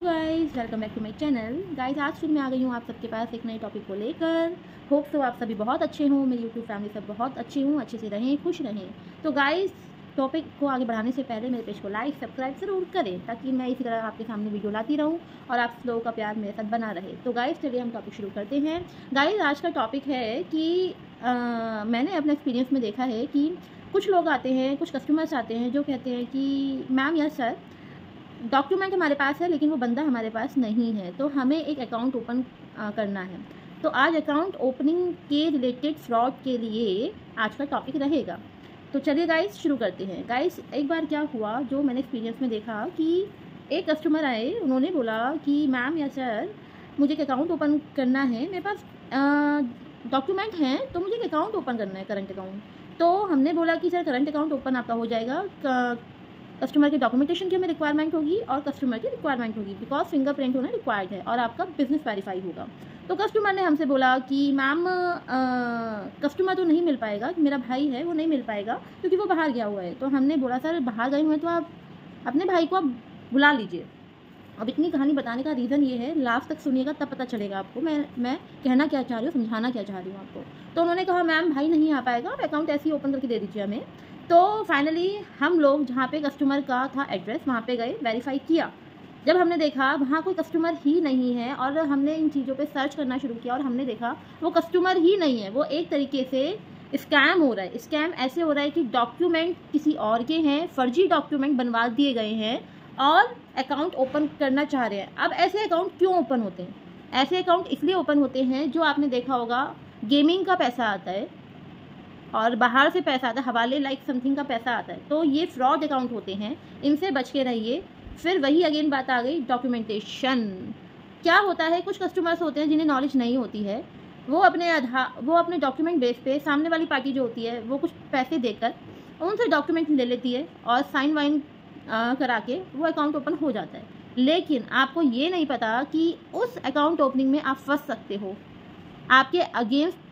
Guys welcome back to my channel. Guys आज फिर मैं आ गई हूँ आप सबके पास एक नए टॉपिक को लेकर। होप तो आप सभी बहुत अच्छे हों, मेरी यूट्यूब फैमिली सब बहुत अच्छी हूँ, अच्छे से रहें, खुश रहें। तो गाइस टॉपिक को आगे बढ़ाने से पहले मेरे पेज को लाइक सब्सक्राइब ज़रूर करें ताकि मैं इसी तरह आपके सामने वीडियो लाती रहूँ और आप लोगों का प्यार मेरे साथ बना रहे। तो गाइस चलिए हम टॉपिक शुरू करते हैं। गाइस आज का टॉपिक है कि मैंने अपने एक्सपीरियंस में देखा है कि कुछ लोग आते हैं, कुछ कस्टमर्स आते हैं जो कहते हैं कि मैम या सर डॉक्यूमेंट हमारे पास है लेकिन वो बंदा हमारे पास नहीं है, तो हमें एक अकाउंट ओपन करना है। तो आज अकाउंट ओपनिंग के रिलेटेड फ्रॉड के लिए आज का टॉपिक रहेगा। तो चलिए गाइस शुरू करते हैं। गाइस एक बार क्या हुआ जो मैंने एक्सपीरियंस में देखा कि एक कस्टमर आए, उन्होंने बोला कि मैम या सर मुझे एक अकाउंट ओपन करना है, मेरे पास डॉक्यूमेंट हैं तो मुझे एक अकाउंट ओपन करना है, करंट अकाउंट। तो हमने बोला कि सर करंट अकाउंट ओपन आपका हो जाएगा, कस्टमर की डॉक्यूमेंटेशन की हमें रिक्वायरमेंट होगी और कस्टमर की रिक्वायरमेंट होगी बिकॉज फिंगरप्रिंट होना रिक्वायर्ड है और आपका बिजनेस वेरीफाई होगा। तो कस्टमर ने हमसे बोला कि मैम कस्टमर तो नहीं मिल पाएगा, मेरा भाई है वो नहीं मिल पाएगा क्योंकि वो बाहर गया हुआ है। तो हमने बोला सर बाहर गए हुए हैं तो आप अपने भाई को आप बुला लीजिए। अब इतनी कहानी बताने का रीज़न ये है, लास्ट तक सुनिएगा तब पता चलेगा आपको मैं कहना क्या चाह रही हूँ, समझाना क्या चाह रही हूँ आपको। तो उन्होंने कहा मैम भाई नहीं आ पाएगा, आप अकाउंट ऐसे ही ओपन करके दे दीजिए हमें। तो फाइनली हम लोग जहाँ पे कस्टमर का था एड्रेस वहाँ पे गए, वेरीफाई किया। जब हमने देखा वहाँ कोई कस्टमर ही नहीं है और हमने इन चीज़ों पे सर्च करना शुरू किया और हमने देखा वो कस्टमर ही नहीं है, वो एक तरीके से स्कैम हो रहा है। स्कैम ऐसे हो रहा है कि डॉक्यूमेंट किसी और के हैं, फर्जी डॉक्यूमेंट बनवा दिए गए हैं और अकाउंट ओपन करना चाह रहे हैं। अब ऐसे अकाउंट क्यों ओपन होते हैं? ऐसे अकाउंट इसलिए ओपन होते हैं, जो आपने देखा होगा गेमिंग का पैसा आता है और बाहर से पैसा आता है, हवाले लाइक समथिंग का पैसा आता है, तो ये फ्रॉड अकाउंट होते हैं, इनसे बच के रहिए। फिर वही अगेन बात आ गई डॉक्यूमेंटेशन। क्या होता है, कुछ कस्टमर्स होते हैं जिन्हें नॉलेज नहीं होती है, वो अपने डॉक्यूमेंट बेस पे सामने वाली पार्टी जो होती है वो कुछ पैसे देकर उनसे डॉक्यूमेंट ले लेती है और साइन वाइन करा के वो अकाउंट ओपन हो जाता है। लेकिन आपको ये नहीं पता कि उस अकाउंट ओपनिंग में आप फंस सकते हो, आपके अगेंस्ट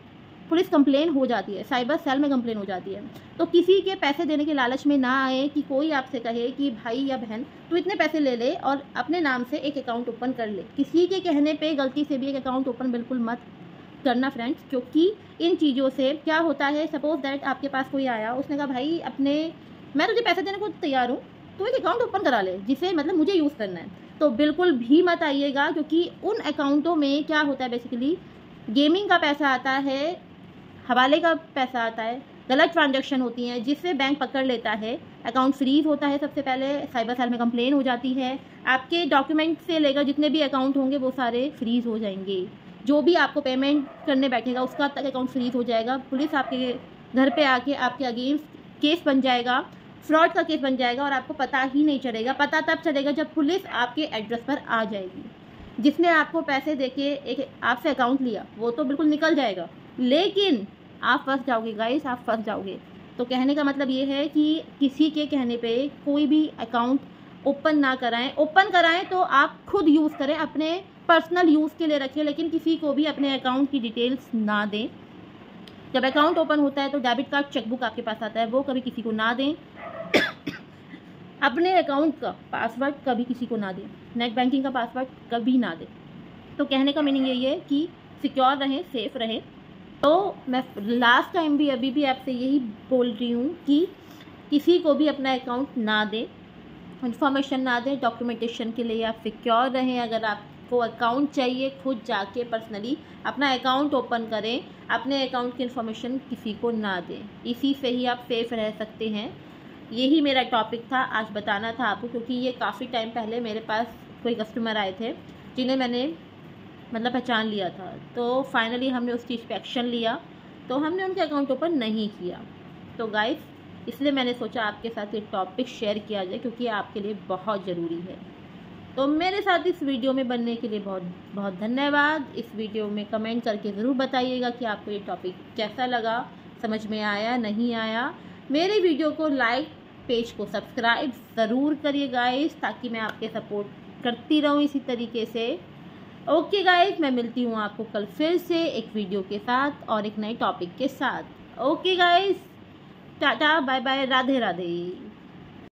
पुलिस कंप्लेन हो जाती है, साइबर सेल में कंप्लेन हो जाती है। तो किसी के पैसे देने के लालच में ना आए कि कोई आपसे कहे कि भाई या बहन तू इतने पैसे ले ले और अपने नाम से एक अकाउंट ओपन कर ले। किसी के कहने पे गलती से भी एक अकाउंट ओपन बिल्कुल मत करना फ्रेंड्स, क्योंकि इन चीज़ों से क्या होता है, सपोज दैट आपके पास कोई आया, उसने कहा भाई मैं तुझे पैसे देने को तैयार हूँ, तो एक अकाउंट ओपन करा ले जिसे मतलब मुझे यूज़ करना है। तो बिल्कुल भी मत आइएगा, क्योंकि उन अकाउंटों में क्या होता है, बेसिकली गेमिंग का पैसा आता है, हवाले का पैसा आता है, गलत ट्रांजैक्शन होती हैं जिससे बैंक पकड़ लेता है, अकाउंट फ्रीज होता है। सबसे पहले साइबर सेल में कंप्लेन हो जाती है, आपके डॉक्यूमेंट से लेकर जितने भी अकाउंट होंगे वो सारे फ्रीज हो जाएंगे। जो भी आपको पेमेंट करने बैठेगा उसका तक अकाउंट फ्रीज हो जाएगा। पुलिस आपके घर पे आके आपके अगेंस्ट केस बन जाएगा, फ्रॉड का केस बन जाएगा और आपको पता ही नहीं चलेगा। पता तब चलेगा जब पुलिस आपके एड्रेस पर आ जाएगी। जिसने आपको पैसे देके एक आपसे अकाउंट लिया वो तो बिल्कुल निकल जाएगा, लेकिन आप फंस जाओगे गाइस, आप फंस जाओगे। तो कहने का मतलब ये है कि किसी के कहने पे कोई भी अकाउंट ओपन ना कराएं। ओपन कराएं तो आप खुद यूज़ करें, अपने पर्सनल यूज़ के लिए रखें, लेकिन किसी को भी अपने अकाउंट की डिटेल्स ना दें। जब अकाउंट ओपन होता है तो डेबिट कार्ड, चेकबुक आपके पास आता है, वो कभी किसी को ना दें। अपने अकाउंट का पासवर्ड कभी किसी को ना दें, नेट बैंकिंग का पासवर्ड कभी ना दें। तो कहने का मीनिंग यही है कि सिक्योर रहें, सेफ रहें। तो मैं लास्ट टाइम भी अभी भी आपसे यही बोल रही हूँ कि किसी को भी अपना अकाउंट ना दें, इन्फॉर्मेशन ना दें। डॉक्यूमेंटेशन के लिए आप सिक्योर रहें। अगर आपको अकाउंट चाहिए, खुद जाके पर्सनली अपना अकाउंट ओपन करें, अपने अकाउंट की इन्फॉर्मेशन किसी को ना दें। इसी से ही आप सेफ रह सकते हैं। यही मेरा टॉपिक था, आज बताना था आपको, क्योंकि ये काफ़ी टाइम पहले मेरे पास कोई कस्टमर आए थे जिन्हें मैंने मतलब पहचान लिया था। तो फाइनली हमने उस चीज़ पे एक्शन लिया, तो हमने उनके अकाउंट ओपन नहीं किया। तो गाइस इसलिए मैंने सोचा आपके साथ ये टॉपिक शेयर किया जाए, क्योंकि आपके लिए बहुत ज़रूरी है। तो मेरे साथ इस वीडियो में बनने के लिए बहुत बहुत धन्यवाद। इस वीडियो में कमेंट करके ज़रूर बताइएगा कि आपको ये टॉपिक कैसा लगा, समझ में आया नहीं आया। मेरे वीडियो को लाइक, पेज को सब्सक्राइब ज़रूर करिए गाइस, ताकि मैं आपके सपोर्ट करती रहूँ इसी तरीके से। ओके गाइस, मैं मिलती हूँ आपको कल फिर से एक वीडियो के साथ और एक नए टॉपिक के साथ। Okay guys, tata bye bye, Radhe Radhe.